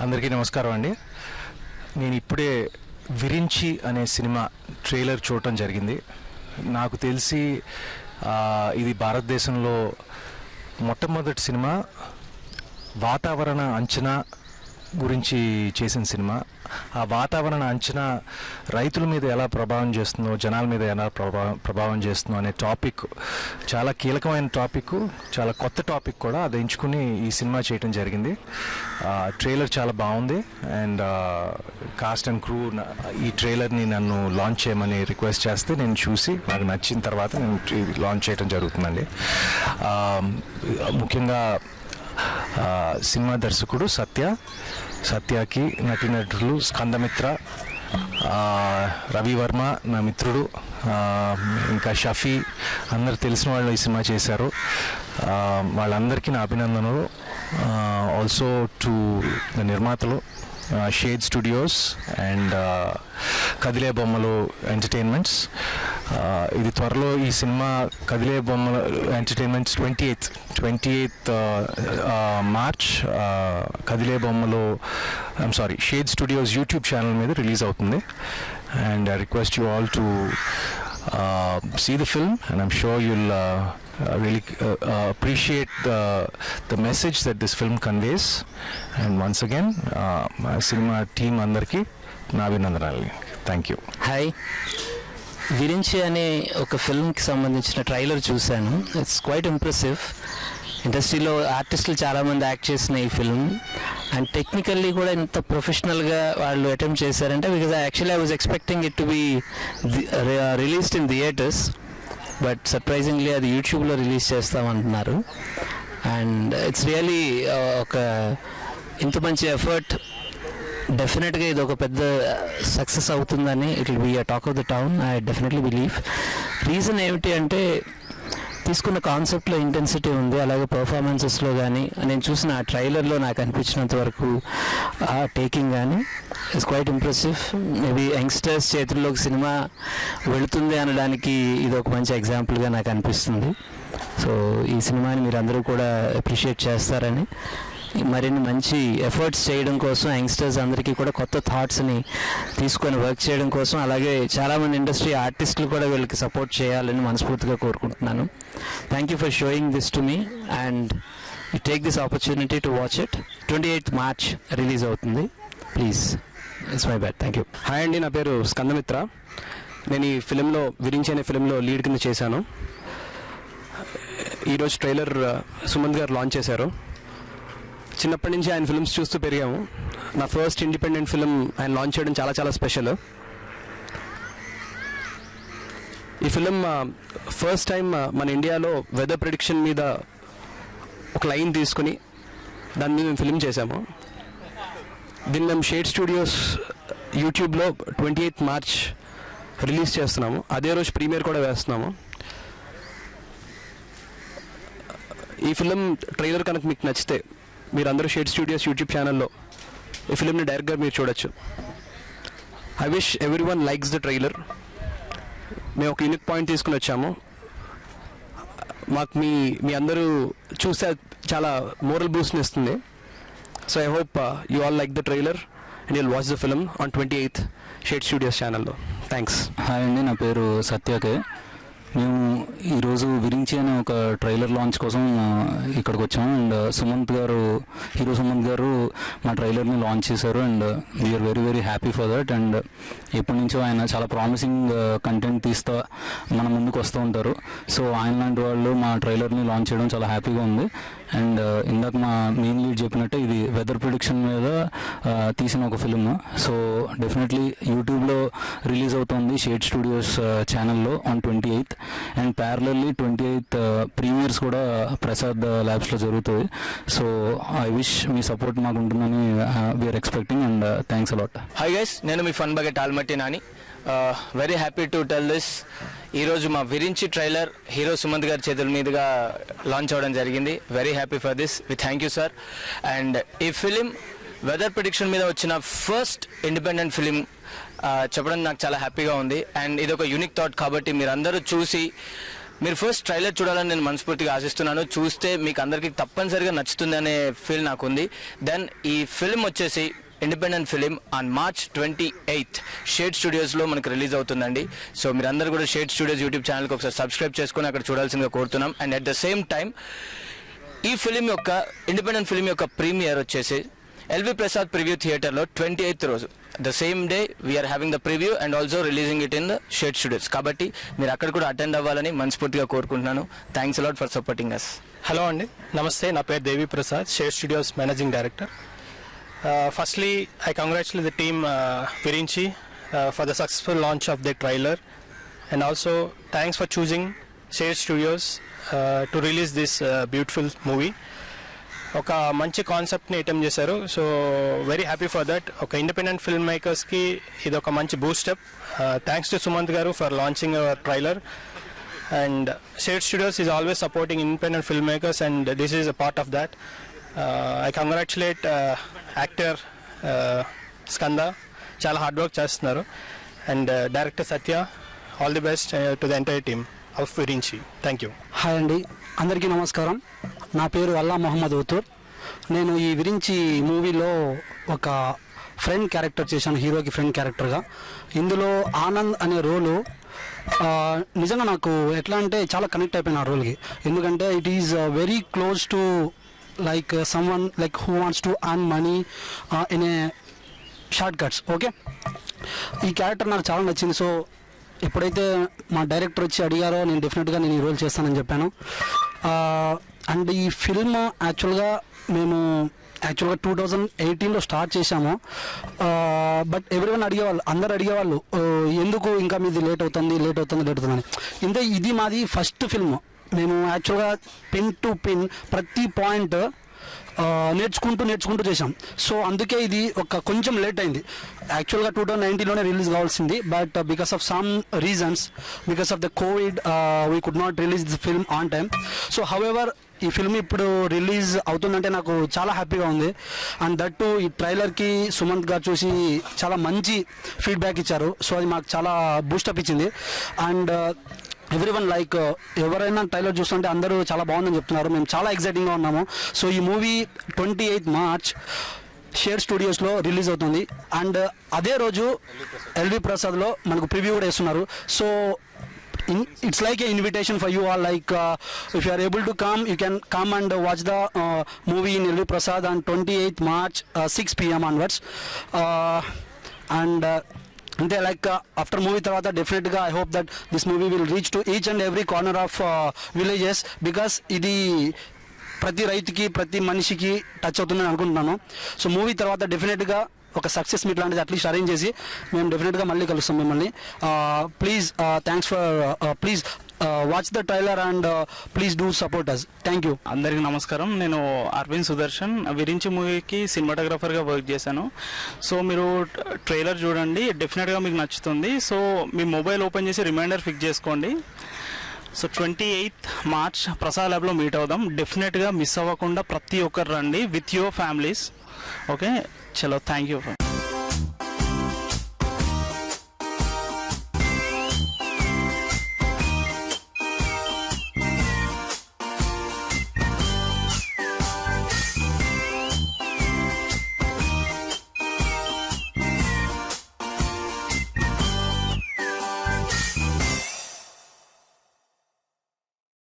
అందరికీ నమస్కారం అండి. నేను ఇప్పుడే విరించి అనే సినిమా ట్రైలర్ చూడటం జరిగింది. నాకు తెలిసి ఇది భారతదేశంలో మొట్టమొదటి సినిమా వాతావరణ అంచనా గురించి చేసిన సినిమా. ఆ వాతావరణ అంచనా రైతుల మీద ఎలా ప్రభావం చేస్తుందో, జనాల మీద ఎలా ప్రభావం చేస్తుందో అనే టాపిక్ చాలా కీలకమైన టాపిక్, చాలా కొత్త టాపిక్ కూడా. అది ఎంచుకుని ఈ సినిమా చేయటం జరిగింది. ట్రైలర్ చాలా బాగుంది అండ్ కాస్ట్ అండ్ క్రూ ఈ ట్రైలర్ని నన్ను లాంచ్ చేయమని రిక్వెస్ట్ చేస్తే నేను చూసి నాకు నచ్చిన తర్వాత నేను లాంచ్ చేయడం జరుగుతుందండి. ముఖ్యంగా సినిమా దర్శకుడు సత్యకి నటీనటులు స్కందమిత్ర, రవివర్మ నా మిత్రుడు, ఇంకా షఫీ, అందరు తెలిసిన వాళ్ళు ఈ సినిమా చేశారు. వాళ్ళందరికీ నా అభినందనలు. ఆల్సో టు ద నిర్మాతలు షేడ్ స్టూడియోస్ అండ్ కదిలే బొమ్మలు ఎంటర్టైన్మెంట్స్. ఇది త్వరలో ఈ సినిమా కదిలే బొమ్మల ఎంటర్టైన్మెంట్స్ 28th మార్చ్ కదిలే బొమ్మలు షేడ్ స్టూడియోస్ యూట్యూబ్ ఛానల్ మీద రిలీజ్ అవుతుంది. And I request you all to see the film, and I'm sure you'll really appreciate the message that this film conveys. And once again, my cinema team andarki na abhinandanalu. Thank you. Hi, Virinchi అనే ఒక ఫిల్మ్కి సంబంధించిన trailer చూశాను. It's quite impressive. ఇండస్ట్రీలో ఆర్టిస్టులు చాలామంది act చేసిన ఈ film and technically కూడా ఇంత ప్రొఫెషనల్గా వాళ్ళు అటెంప్ట్ చేశారంటే, because actually I was expecting it to be released in theatres, but surprisingly అది యూట్యూబ్లో రిలీజ్ చేస్తామంటున్నారు. అండ్ ఇట్స్ రియలీ ఒక ఇంత మంచి ఎఫర్ట్. డెఫినెట్గా ఇది ఒక పెద్ద సక్సెస్ అవుతుందని, it will be a talk of the town. I definitely believe. Reason ఏమిటి అంటే, తీసుకున్న కాన్సెప్ట్లో ఇంటెన్సిటీ ఉంది, అలాగే పర్ఫార్మెన్సెస్లో కానీ నేను చూసిన ఆ ట్రైలర్లో నాకు అనిపించినంత వరకు ఆ టేకింగ్ కానీ it's quite impressive. Maybe youngsters చేతుల్లోకి సినిమా వెళుతుంది అనడానికి ఇది ఒక మంచి ఎగ్జాంపుల్గా నాకు అనిపిస్తుంది. సో ఈ సినిమాని మీరు అందరూ కూడా అప్రిషియేట్ చేస్తారని, మరిన్ని మంచి ఎఫర్ట్స్ చేయడం కోసం యంగ్స్టర్స్ అందరికీ కూడా కొత్త థాట్స్ని తీసుకొని వర్క్ చేయడం కోసం, అలాగే చాలామంది ఇండస్ట్రీ ఆర్టిస్టులు కూడా వీళ్ళకి సపోర్ట్ చేయాలని మనస్ఫూర్తిగా కోరుకుంటున్నాను. Thank you for showing this to me and you take this opportunity to watch it. 28th March release అవుతుంది. Please, it's my bad. Thank you. Hi అండి, నా పేరు స్కందమిత్ర. నేను ఈ ఫిలింలో విరించి అనే ఫిలింలో లీడ్ కింద చేశాను. ఈరోజు ట్రైలర్ సుమంత్ గారు లాంచ్ చేశారు. చిన్నప్పటి నుంచి ఆయన ఫిల్మ్స్ చూస్తూ పెరిగాము. నా ఫస్ట్ ఇండిపెండెంట్ ఫిల్మ్ ఆయన లాంచ్ చేయడం చాలా చాలా స్పెషల్. ఈ ఫిలిం ఫస్ట్ టైం మన ఇండియాలో వెదర్ ప్రిడిక్షన్ మీద ఒక లైన్ తీసుకుని దాన్ని మేము ఫిలిం చేశాము. దీన్ని మేము షేడ్ స్టూడియోస్ యూట్యూబ్లో 28th మార్చ్ రిలీజ్ చేస్తున్నాము. అదే రోజు ప్రీమియర్ కూడా వేస్తున్నాము. ఈ ఫిలిం ట్రైలర్ కనుక మీకు నచ్చితే మీరు అందరూ షేడ్ స్టూడియోస్ యూట్యూబ్ ఛానల్లో ఈ ఫిలింని డైరెక్ట్గా మీరు చూడొచ్చు. I wish every one likes the trailer. మేము ఒక యూనిక్ పాయింట్ తీసుకుని వచ్చాము. మాకు మీ అందరూ చూస్తే చాలా మోరల్ బూస్ట్ని ఇస్తుంది. So I hope you all like the trailer and you'll watch the film on 28th shade studios ఛానల్లో. థ్యాంక్స్. హాయ్ అండి, నా పేరు సత్యకే. మేము ఈరోజు విరించి అనే ఒక ట్రైలర్ లాంచ్ కోసం ఇక్కడికి వచ్చాము. అండ్ హీరో సుమంత్ గారు మా ట్రైలర్ని లాంచ్ చేశారు and we are very very happy for that. And ఎప్పటి నుంచో ఆయన చాలా ప్రామిసింగ్ కంటెంట్ తీస్తా మన ముందుకు వస్తూ ఉంటారు. సో ఆయన లాంటి వాళ్ళు మా ట్రైలర్ని లాంచ్ చేయడం చాలా హ్యాపీగా ఉంది. అండ్ ఇందాక మా మెయిన్ లీడ్ చెప్పినట్టే ఇది వెదర్ ప్రిడిక్షన్ మీద తీసిన ఒక ఫిలిం. సో డెఫినెట్లీ యూట్యూబ్లో రిలీజ్ అవుతుంది షేడ్ స్టూడియోస్ ఛానల్లో on 28th. And parallelly 28th premieres కూడా ప్రసాద్ ల్యాబ్స్లో జరుగుతుంది. సో ఐ విష్ మీ సపోర్ట్ మాకు ఉంటుందని we are expecting and thanks a lot. Hi guys, నేను మీ fun bucket Almatti Nani. Very happy to tell this. ఈరోజు మా విరించి ట్రైలర్ హీరో సుమంత్ గారి చేతుల మీదుగా లాంచ్ అవ్వడం జరిగింది. Very happy for this. We thank you sir. And ఈ ఫిలిం వెదర్ ప్రిడిక్షన్ మీద వచ్చిన ఫస్ట్ ఇండిపెండెంట్ ఫిలిం చెప్పడం నాకు చాలా హ్యాపీగా ఉంది. అండ్ ఇది ఒక యూనిక్ థాట్ కాబట్టి మీరందరూ చూసి మీరు ఫస్ట్ ట్రైలర్ చూడాలని నేను మనస్ఫూర్తిగా ఆశిస్తున్నాను. చూస్తే మీకు అందరికీ తప్పనిసరిగా నచ్చుతుంది అనే ఫీల్ నాకుంది. దెన్ ఈ ఫిల్మ్ వచ్చేసి independent film on March 28 shade స్టూడియోస్లో మనకు రిలీజ్ అవుతుందండి. సో మీరందరూ కూడా షేడ్ స్టూడియోస్ యూట్యూబ్ ఛానల్కి ఒకసారి సబ్స్క్రైబ్ చేసుకొని అక్కడ చూడాల్సిందిగా కోరుతున్నాం. And at the same time ఈ ఫిలిం యొక్క ఇండిపెండెంట్ ఫిలిం యొక్క ప్రీమియర్ వచ్చేసి ఎల్వి ప్రసాద్ ప్రివ్యూ థియేటర్లో 28th రోజు the same day we are having the preview and also releasing it in the shade studios. కాబట్టి మీరు అక్కడ కూడా అటెండ్ అవ్వాలని మనస్ఫూర్తిగా కోరుకుంటున్నాను. Thanks a lot for supporting us. Hello అండి, నమస్తే. నా పేరు Devi Prasad, shade studios managing director. Firstly, I congratulate the team Virinchi for the successful launch of their trailer, and also thanks for choosing Shade Studios to release this beautiful movie. ఒక మంచి కాన్సెప్ట్ని attempt చేశారు. So very happy for that. ఒక independent film మేకర్స్కి ఇది ఒక మంచి boost up. Thanks to Sumanth గారు for launching hour trailer. And Shade Studios is always supporting independent filmmakers, and this is a part of that. I congratulate actor Skanda, చాలా hard work చేస్తున్నారు. And director Satya, all the best to the entire team of Virinchi. Thank you. Hi అండి, అందరికీ నమస్కారం. నా పేరు అల్లా మొహమ్మద్ ఉతూర్. నేను ఈ విరించి మూవీలో ఒక ఫ్రెండ్ క్యారెక్టర్ చేశాను, హీరోకి ఫ్రెండ్ క్యారెక్టర్గా. ఇందులో ఆనంద్ అనే రోలు నిజంగా నాకు ఎట్లా అంటే చాలా కనెక్ట్ అయిపోయిన ఆ రోల్కి. ఎందుకంటే it is very close to like someone like who wants to earn money in a shortcuts. Okay, ఈ క్యారెక్టర్ నాకు చాలా నచ్చింది. సో ఎప్పుడైతే మా డైరెక్టర్ వచ్చి అడిగారో నేను డెఫినెట్గా నేను ఈ రోల్ చేస్తానని చెప్పాను. అండ్ ఈ ఫిల్మ్ మేము 2018లో స్టార్ట్ చేశాము. బట్ ఎవరివన్ అందరు అడిగేవాళ్ళు ఎందుకు ఇంకా మీది లేట్ అవుతుంది అని. ఇది మాది ఫస్ట్ ఫిల్మ్. మేము యాక్చువల్గా పిన్ టు పిన్ ప్రతి పాయింట్ నేర్చుకుంటూ చేసాం. సో అందుకే ఇది కొంచెం లేట్ అయింది. యాక్చువల్గా 2019లోనే రిలీజ్ కావాల్సింది, but because of some reasons, because of the Covid we could not release the film on time. So however ఈ ఫిల్మ్ ఇప్పుడు రిలీజ్ అవుతుందంటే నాకు చాలా హ్యాపీగా ఉంది. అండ్ దట్టు ఈ ట్రైలర్కి సుమంత్ గారు చూసి చాలా మంచి ఫీడ్బ్యాక్ ఇచ్చారు. సో అది మాకు చాలా బూస్టప్ ఇచ్చింది. అండ్ ఎవ్రీవన్ ఎవరైనా ట్రైలర్ చూస్తుంటే అందరూ చాలా బాగుందని చెప్తున్నారు. మేము చాలా ఎక్సైటింగ్గా ఉన్నాము. సో ఈ మూవీ 28 March షేడ్ స్టూడియోస్లో రిలీజ్ అవుతుంది. అండ్ అదే రోజు ఎల్వి ప్రసాద్లో మనకు ప్రివ్యూ కూడా వేస్తున్నారు. So it's like an invitation for you all. If you are able to come, you can come and watch the movie in Elvi Prasad on 28th March 6 p.m. onwards. అంటే after movie తర్వాత డెఫినెట్గా I hope that this movie will reach to each and every corner of villages, because ఇది ప్రతి రైతుకి ప్రతి మనిషికి touch అవుతుందని అనుకుంటున్నాను. సో మూవీ తర్వాత డెఫినెట్గా ఒక సక్సెస్ మీట్ లాంటిది అట్లీస్ట్ అరేంజ్ చేసి మేము డెఫినెట్గా మళ్ళీ కలుస్తాం మిమ్మల్ని. Please thanks for please watch the trailer and please do support us. Thank you. అందరికీ నమస్కారం. నేను అరవింద్ సుదర్శన్, విరించి మూవీకి సినిమాటోగ్రాఫర్గా వర్క్ చేశాను. సో మీరు ట్రైలర్ చూడండి, డెఫినెట్గా మీకు నచ్చుతుంది. సో మీ మొబైల్ ఓపెన్ చేసి రిమైండర్ ఫిక్స్ చేసుకోండి. సో 28th March ప్రసాద్ ల్యాబ్లో మీట్ అవుదాం. డెఫినెట్గా మిస్ అవ్వకుండా ప్రతి ఒక్కరు రండి విత్ యువర్ ఫ్యామిలీస్. ఓకే, చలో, థ్యాంక్ యూ.